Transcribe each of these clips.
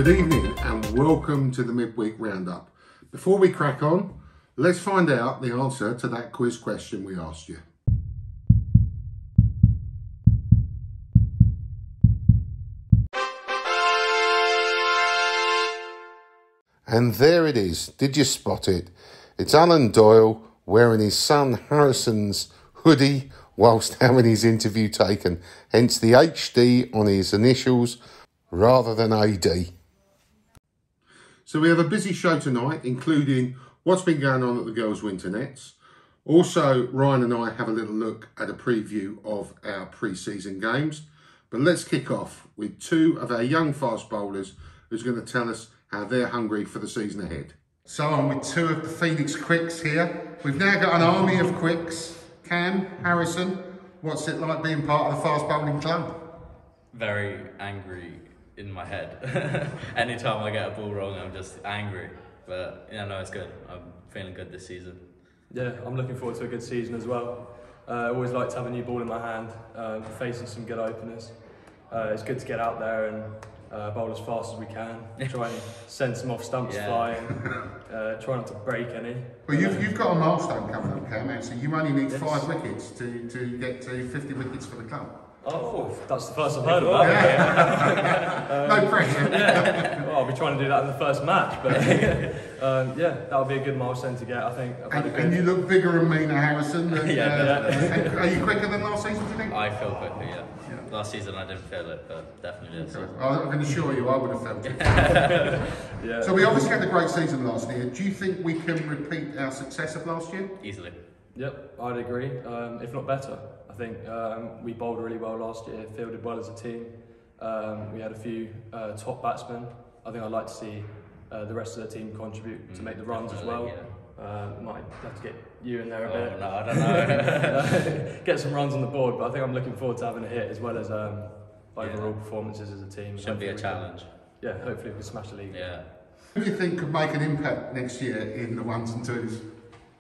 Good evening and welcome to the Midweek Roundup. Before we crack on, let's find out the answer to that quiz question we asked you. And there it is. Did you spot it? It's Alan Doyle wearing his son Harrison's hoodie whilst having his interview taken. Hence the HD on his initials rather than AD. So we have a busy show tonight, including what's been going on at the Girls' Winter Nets. Also, Ryan and I have a little look at a preview of our pre-season games. But let's kick off with two of our young fast bowlers who's going to tell us how they're hungry for the season ahead. So I'm with two of the Phoenix Quicks here. We've now got an army of Quicks. Cam, Harrison, what's it like being part of the fast bowling club? Very angry in my head. Anytime I get a ball wrong, I'm just angry. But yeah, no, it's good. I'm feeling good this season. Yeah, I'm looking forward to a good season as well. I always like to have a new ball in my hand, facing some good openers. It's good to get out there and bowl as fast as we can. Try and send some off stumps flying. Try not to break any. Well, you've got a milestone coming up, Cam. So you only need 5 wickets to get to 50 wickets for the club. Oh, that's the first I've heard of that. No pressure. Well, I'll be trying to do that in the first match, but yeah, that'll be a good milestone to get, I think. And you look bigger and meaner, Harrison. Than, are you quicker than last season, do you think? I feel quicker, yeah. Last season I didn't feel it, but definitely this season. I can assure you I would have felt it. Yeah. So we obviously had a great season last year. Do you think we can repeat our success of last year? Easily. Yep, I'd agree, if not better. I think we bowled really well last year, fielded well as a team. We had a few top batsmen. I think I'd like to see the rest of the team contribute to make the runs as well. Yeah. Might have to get you in there a bit. No, I don't know. Get some runs on the board, but I think I'm looking forward to having a hit as well as overall performances as a team. Should be a challenge. Hopefully we can smash the league. Yeah. Who do you think could make an impact next year in the ones and twos?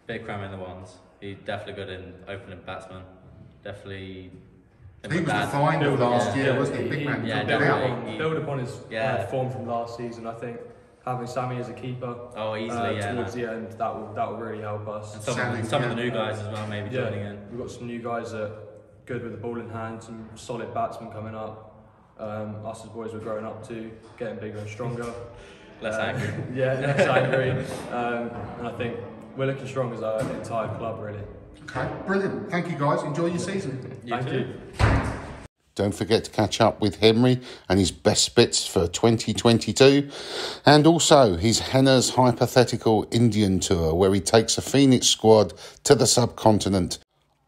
Big Cram in the ones. He's definitely good in opening batsman. Definitely. He was defined last year, wasn't he? Big man. Yeah, build upon his form from last season, I think. Having Sammy as a keeper easily, towards the end, that will really help us. And some of the new guys as well, maybe joining in. We've got some new guys that are good with the ball in hand, some solid batsmen coming up. Us as boys we're growing up too, getting bigger and stronger. Less angry. Less angry. And I think we're looking strong as an entire club, really. Okay, brilliant. Thank you guys. Enjoy your season. Thank you. Don't forget to catch up with Henry and his best bits for 2022. And also his Henna's Hypothetical Indian Tour, where he takes a Phoenix squad to the subcontinent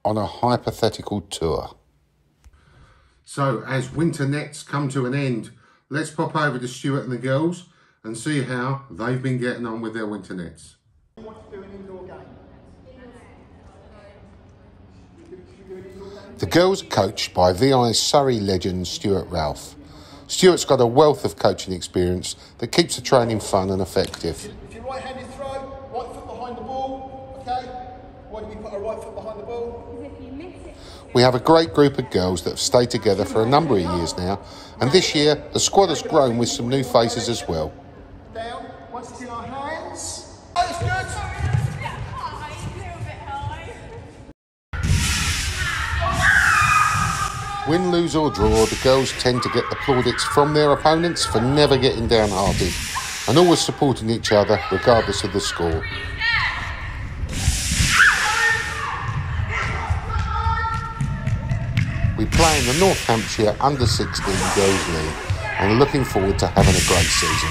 on a hypothetical tour. So as winter nets come to an end, let's pop over to Stuart and the girls and see how they've been getting on with their winter nets. The girls are coached by VI Surrey legend Stuart Ralph. Stuart's got a wealth of coaching experience that keeps the training fun and effective. If you're right-handed throw, right foot behind the ball, okay? Why do we put our right foot behind the ball? We have a great group of girls that have stayed together for a number of years now, and this year the squad has grown with some new faces as well. Down, once it's in our hands. Oh, it's good! Win, lose or draw, the girls tend to get the plaudits from their opponents for never getting downhearted and always supporting each other regardless of the score. We play in the North Hampshire Under-16 Girls League and are looking forward to having a great season.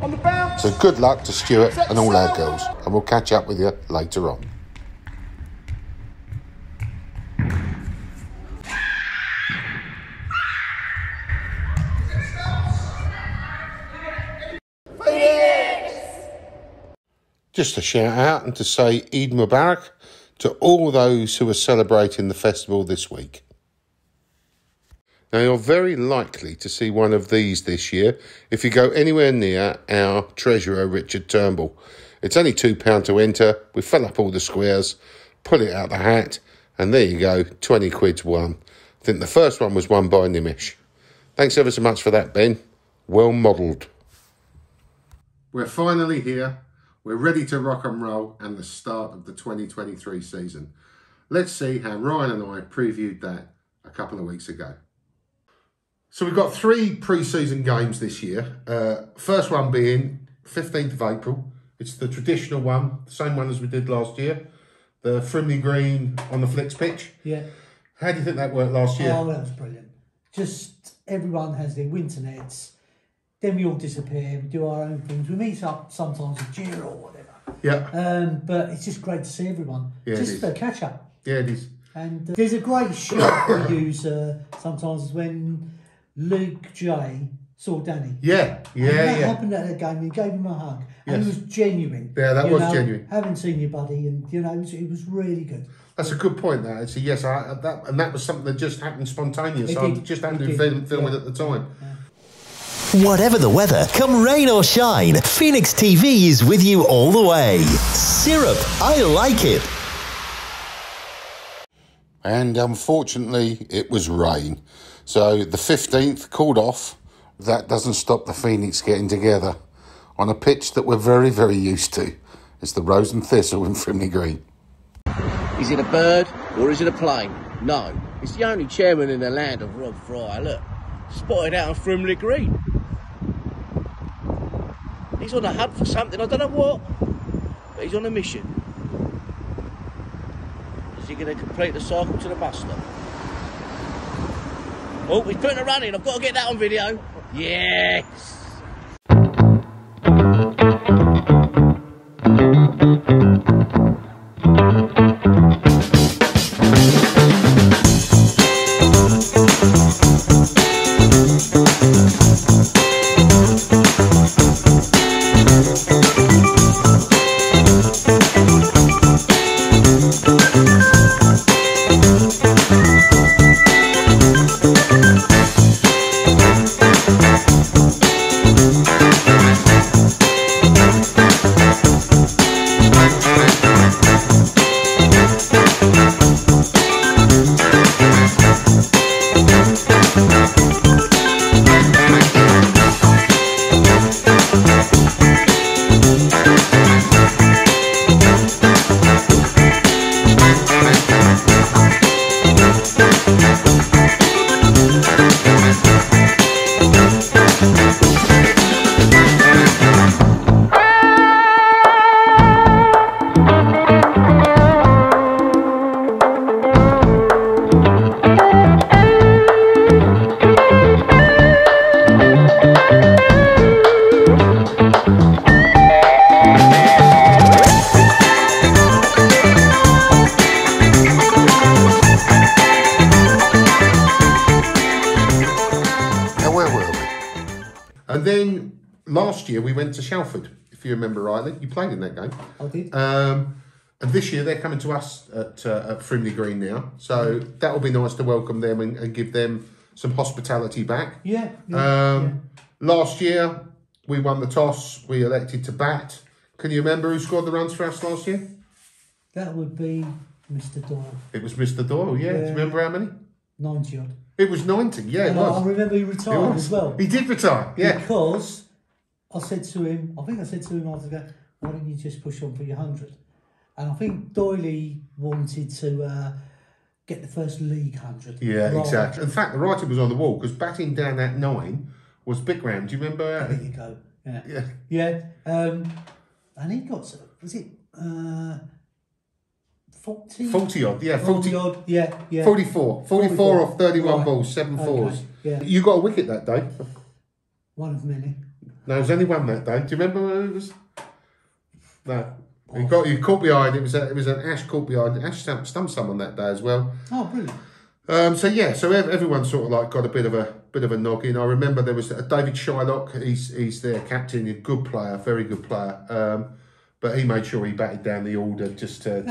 On the bounce. So good luck to Stuart and all our girls, and we'll catch up with you later on. Just a shout out and to say Eid Mubarak to all those who are celebrating the festival this week. Now you're very likely to see one of these this year if you go anywhere near our treasurer Richard Turnbull. It's only £2 to enter. We fill up all the squares, pull it out the hat, and there you go, 20 quid's won. I think the first one was won by Nimish. Thanks ever so much for that, Ben. Well modelled. We're finally here. We're ready to rock and roll and the start of the 2023 season. Let's see how Ryan and I previewed that a couple of weeks ago. So we've got 3 pre-season games this year. First one being 15th of April. It's the traditional one, the same one as we did last year. The Frimley Green on the Flicks pitch. Yeah. How do you think that worked last year? Oh, that was brilliant. Just everyone has their winter nets. Then we all disappear. We do our own things. We meet up sometimes a year or whatever. Yeah. But it's just great to see everyone. Yeah, just a catch up. Yeah, it is. And there's a great shot we use sometimes when Luke J saw Danny. Yeah. And that happened at that game. He gave him a hug. And it was genuine. Yeah, that was genuine. Haven't seen your buddy, and it was really good. That's a good point. That actually, yes, that was something that just happened spontaneous. I just happened to be filming at the time. Yeah. Whatever the weather, come rain or shine, Phoenix TV is with you all the way. Syrup, I like it. And unfortunately, it was rain. So the 15th called off. That doesn't stop the Phoenix getting together on a pitch that we're very, very used to. It's the Rose and Thistle in Frimley Green. Is it a bird or is it a plane? No. It's the only chairman in the land of Rob Fry. Look, spotted out on Frimley Green. He's on a hunt for something, I don't know what, but he's on a mission. Is he going to complete the cycle to the bus stop? Oh, he's putting a run in. I've got to get that on video. Yes! Then last year we went to Shalford, if you remember rightly. You played in that game. I did. And this year they're coming to us at Frimley Green now. So that will be nice to welcome them and give them some hospitality back. Yeah. Last year we won the toss. We elected to bat. Can you remember who scored the runs for us last year? That would be Mr. Doyle. It was Mr. Doyle, yeah. Do you remember how many? 90 odd. It was 90, yeah, it was. I remember he retired as well. He did retire, yeah. Because I said to him, after, why don't you just push on for your 100? And I think Doyley wanted to get the first league 100. Yeah, exactly. In fact, the writing was on the wall because batting down that 9 was big round. Do you remember? There you go. Yeah. And he got, was it 40? 40 odd, yeah. 40 odd, yeah. 44 off 31 balls, 7 fours. Okay, yeah. You got a wicket that day? One of many. No, there was only one that day. Do you remember where it was? No. You caught behind. It was an Ash caught behind. Ash stumped someone that day as well. Oh, brilliant. So everyone sort of like got a bit of a noggin. I remember there was David Shylock. He's their captain, a good player, very good player. But he made sure he batted down the order just to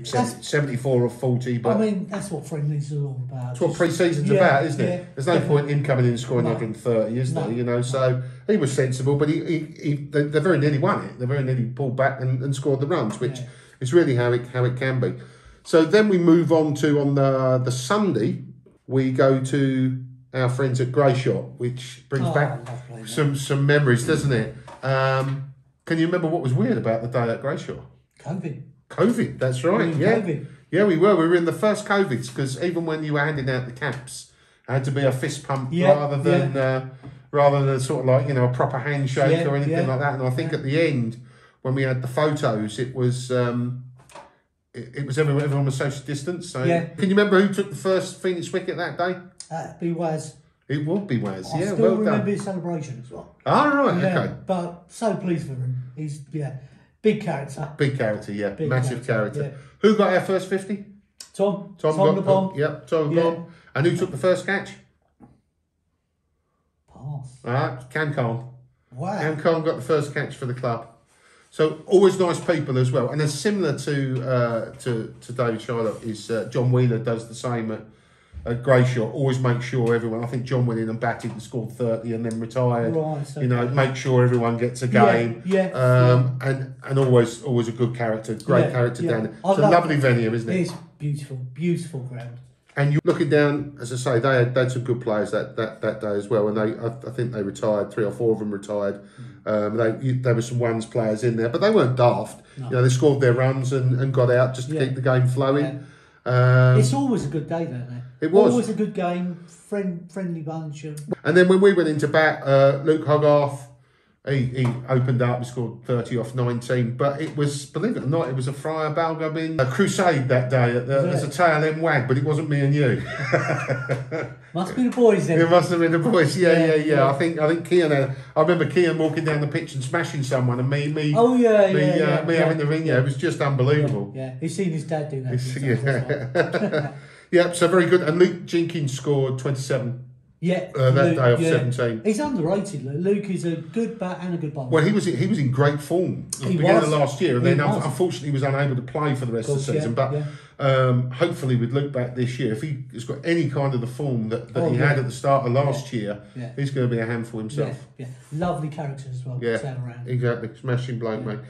74 or 40. But I mean, that's what friendlies are all about. That's what pre-season's about, isn't it? There's no point in coming in and scoring 130, is there? You know, so he was sensible, but they very nearly won it. They very nearly pulled back and scored the runs, which is really how it can be. So then we move on to on the Sunday we go to our friends at Greyshot, which brings back some memories, doesn't it? Can you remember what was weird about the day at Greyshot? COVID, that's right. COVID. Yeah, we were. We were in the first COVIDs, because even when you were handing out the caps, it had to be a fist pump rather than sort of like, a proper handshake or anything like that. And I think at the end, when we had the photos, it was everyone was social distance. So can you remember who took the first Phoenix wicket that day? That'd be Waz. It would be Waz. I still remember his celebration as well. Oh, right, okay. But so pleased for him. He's big character. Big character, massive character. Yeah. Who got our first 50? Tom got the bomb. Yep, Tom the bomb. And who took the first catch? Pass. Cam Khan. Wow. Cam Khan got the first catch for the club. So always nice people as well. And then similar to David Shylock is John Wheeler does the same at Greyshot. Always make sure everyone. I think John went in and batted and scored 30 and then retired. Right. So make sure everyone gets a game. And always a good character, great character down there. It's a lovely venue, isn't it? It's beautiful ground. And you're looking down, as I say, they had some good players that day as well. And I think they retired, 3 or 4 of them retired. There were some ones players in there, but they weren't daft. No. They scored their runs and got out just to keep the game flowing. It's always a good day, don't they? It was always a good game, friendly bunch. And then when we went into bat, Luke Hogarth, he opened up, he scored 30 off 19, but it was, believe it or not, it was a Friar Balgobin crusade that day as a tail end wag, but it wasn't me and you. Must be the boys then. It must have been the boys, yeah. I think Kean I remember Kean walking down the pitch and smashing someone, and me having the ring, it was just unbelievable. Yeah, he's seen his dad do that. Yeah, so very good. And Luke Jenkins scored 27. That day off 17. He's underrated. Luke is a good bat and a good bowler. Well, he was in great form at the beginning of last year, and then unfortunately he was unable to play for the rest of the season. But hopefully with Luke back this year, if he has got any kind of the form that he had at the start of last year, he's going to be a handful himself. Yeah. Lovely character as well. Yeah, exactly. Smashing bloke, mate.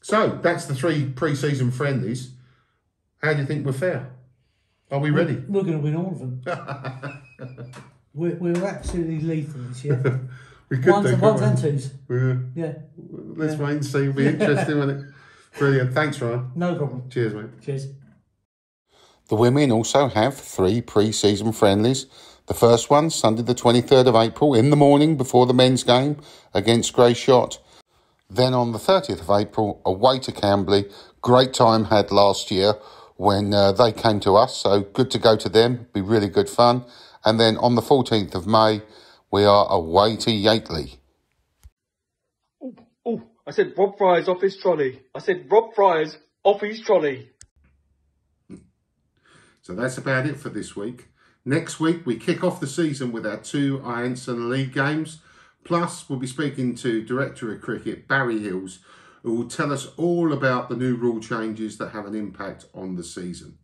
So that's the 3 pre-season friendlies. How do you think we're fair? Are we ready? We're going to win all of them. we're absolutely lethal this year. We could ones and twos. Let's wait and see. It'll be interesting, won't it? Brilliant. Thanks, Ryan. No problem. Cheers, mate. Cheers. The women also have 3 pre-season friendlies. The first one, Sunday the 23rd of April, in the morning before the men's game against Greyshot. Then on the 30th of April, away to Camberley. Great time had last year when they came to us, so good to go to them, be really good fun. And then on the 14th of May, we are away to Yateley. Oh, I said Rob Fry's off his trolley. So that's about it for this week. Next week, we kick off the season with our 2 Ironson League games. Plus, we'll be speaking to Director of Cricket, Barry Hills, who will tell us all about the new rule changes that have an impact on the season.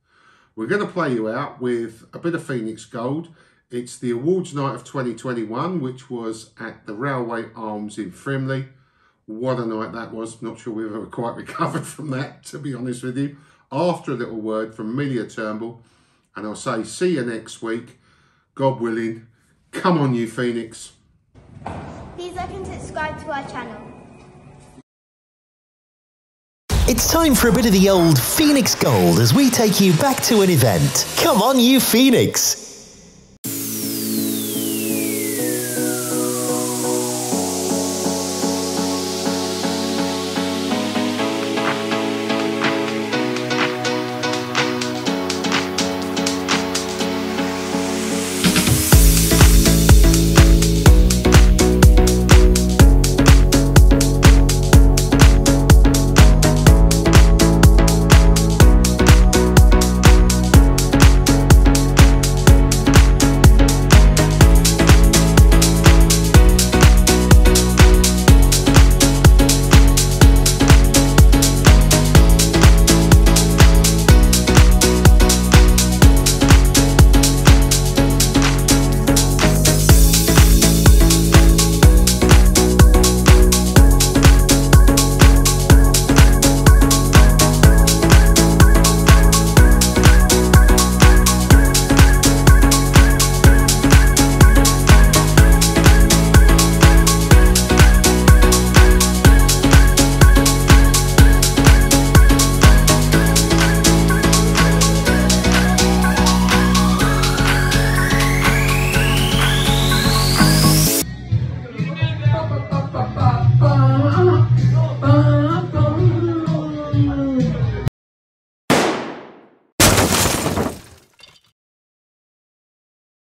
We're going to play you out with a bit of Phoenix Gold. It's the awards night of 2021, which was at the Railway Arms in Frimley. What a night that was. Not sure we've ever quite recovered from that, to be honest with you. After a little word from Amelia Turnbull, and I'll say see you next week. God willing. Come on, you Phoenix. Please like and subscribe to our channel. It's time for a bit of the old Phoenix Gold as we take you back to an event. Come on, you Phoenix!